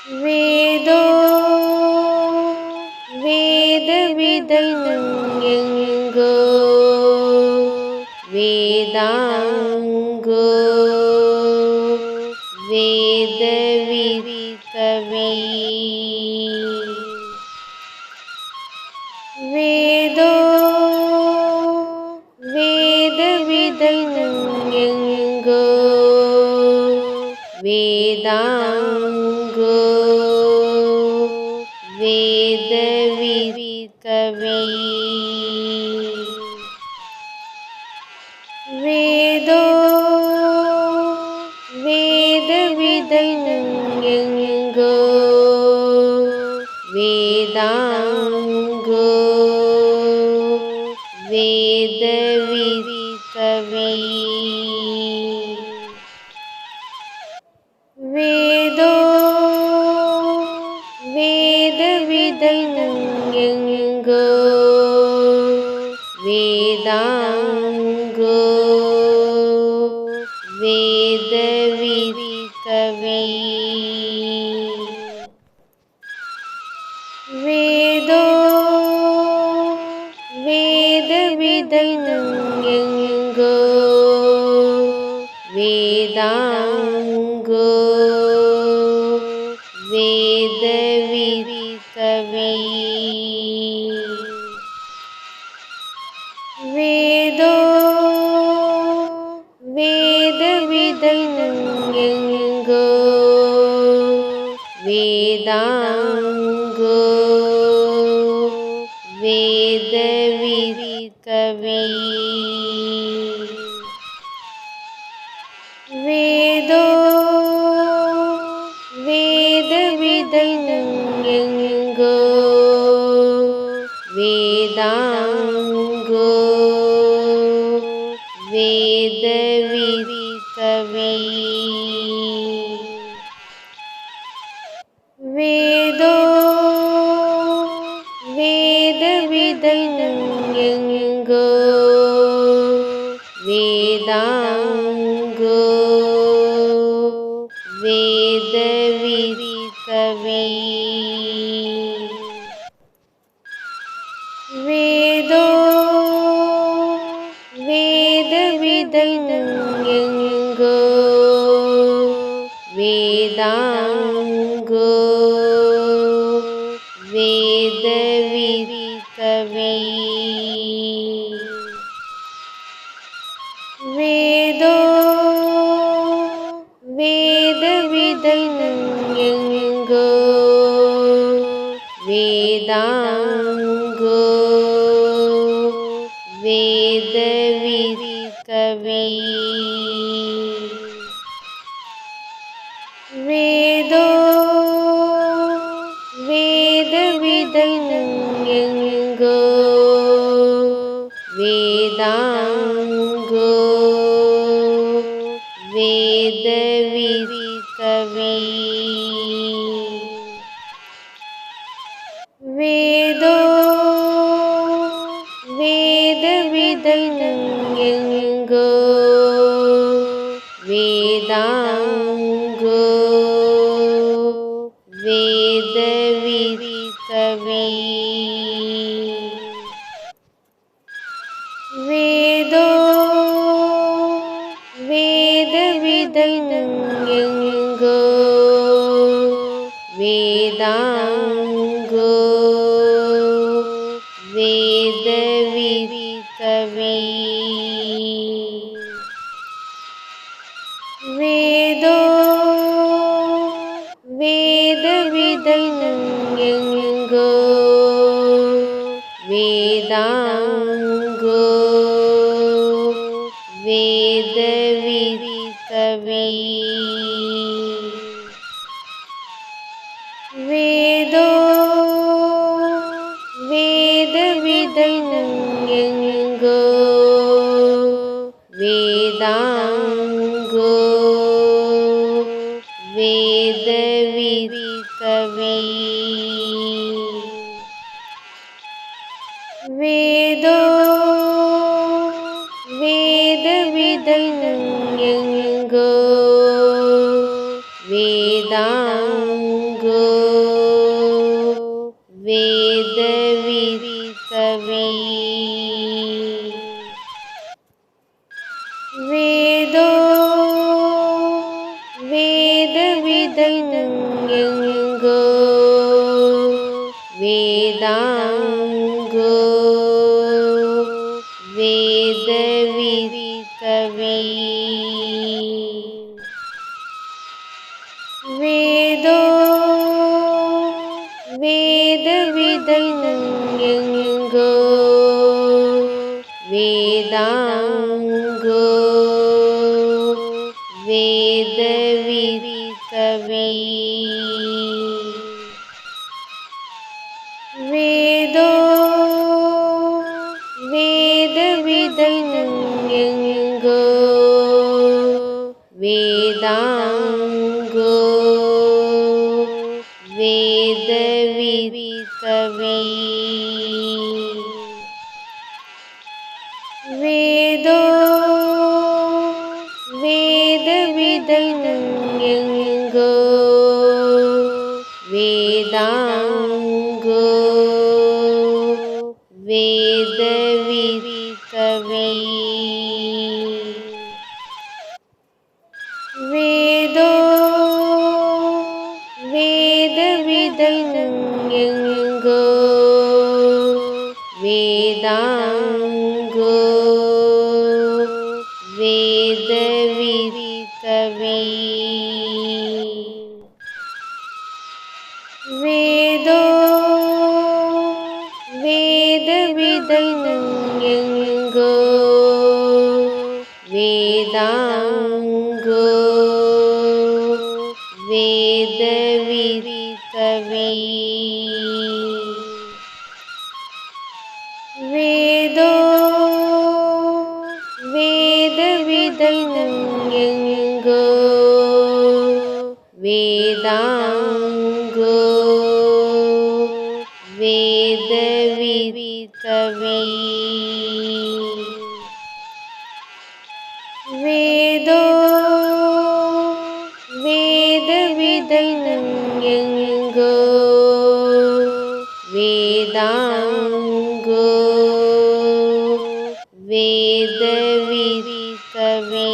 वेदो वेदविदङ्गो वेदाङ्गो वेदविदितवी वेदो वेदविदङ्गो वेदाङ्गो वेदविदितवी वेदो वेदविदङ्गो वेदाङ्गो वेदविदितवी वेदो वेदविदङ्गो वेदाङ्गो वेदविदितवी वेदो वेदविदङ्गो वेदाङ्गो वेदविदितवी वेदो वेदविदङ्गो वेदाङ्गो वेदविदितवी वेदो वेदविदङ्गो वेदाङ्गो वेदविदितवी वेदो वेदविदङ्गो वेदाङ्गो वेदविदितवी वेदो वेदविदङ्गो वेदाङ्गो वेदविदितवी वेदो वेदविदङ्गो वेदाङ्गो वेदविदितवी वेदो वेदविदङ्गो वेदाङ्गो वेदविदितवी वेदो वेदविदङ्गो वेदाङ्गो वेदविदितवी वेदो वेदविदङ्गो वेदाङ्गो वेदविदितवी वेदो वेदविदङ्गो वेदाङ्गो वेदविदितवी वेदो वेदविदङ्गो वेदाङ्गो वेदविदितवी वेदो वेदविदङ्गो वेदाङ्गो விதங்கோ வேதாங்கோ வேத விரித்தவி வேதோ வேத விதங்கோ வேதாங்கோ வேத விரித்தவி வேதோ வேத விதங்கோ வேதாங்கோ வேத விரித்தவி வேதோ வேத விதங்கோ வேதாங்கோ வேத விரித்தவி வேதோ வேத விதங்கோ வேதாங்கோ வேத விரித்தவி வேதோ வேத விதங்கோ வேதாங்கோ வேத விரித்தவி வேதோ வேத விதங்கோ வேதாங்கோ வேத விரித்தவி வேதோ வேத விதங்கோ வேதாங்கோ வேத விரித்தவி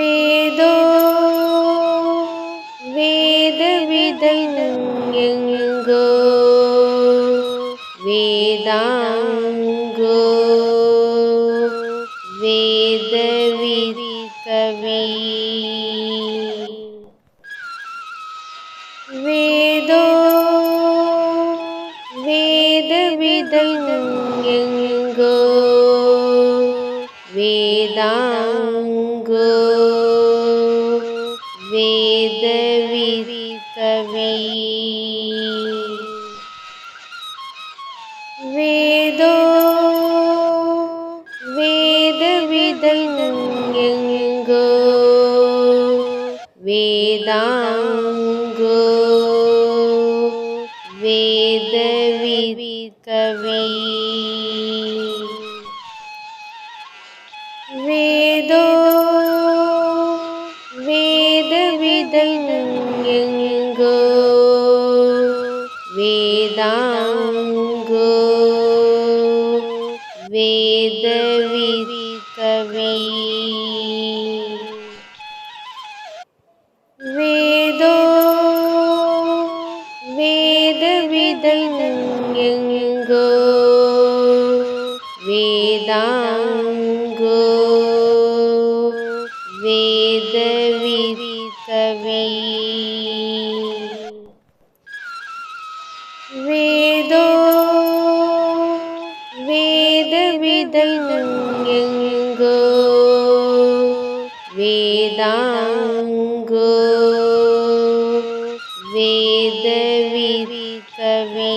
வேதோ வேத விதங்கோ வேதாங்கோ வேத விரித்தவி வேதோ வேத விதங்கோ வேதாங்கோ வேத விரித்தவி வேதோ வேத விதங்கோ வேதாங்கோ வேத விரித்தவி வேதோ வேத விதங்கோ வேதாங்கோ வேத விரித்தவி வேதோ வேத விதங்கோ வேதாங்கோ வேத விரித்தவி வேதோ வேத விதங்கோ வேதாங்கோ வேத விரித்தவி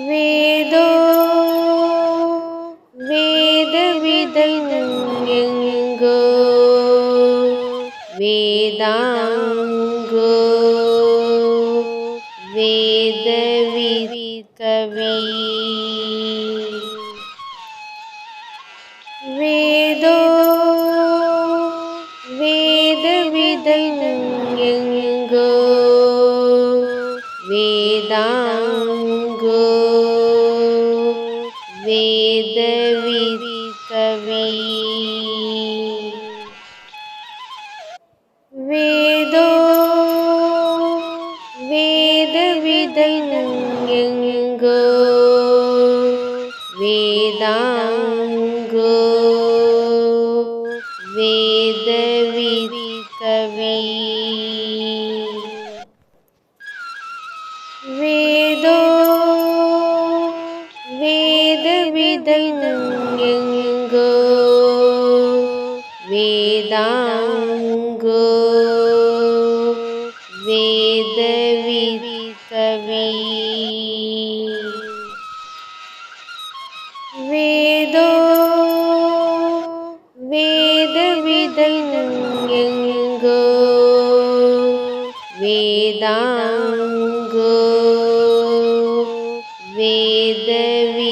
வேதோ வேத விதங்கோ வேதாங்கோ வேத விரித்தவி வேதோ வேத விதங்கோ வேதாங்கோ வேத விரித்தவி कवि वेदो वेदविदङ्गो वेदाङ्गो वेदविकवि वेदो वेदविदङ्गो वेदाङ्गो वेदविकवि वेदो वेदविदङ्गो वेदाङ्गो वेदविकवि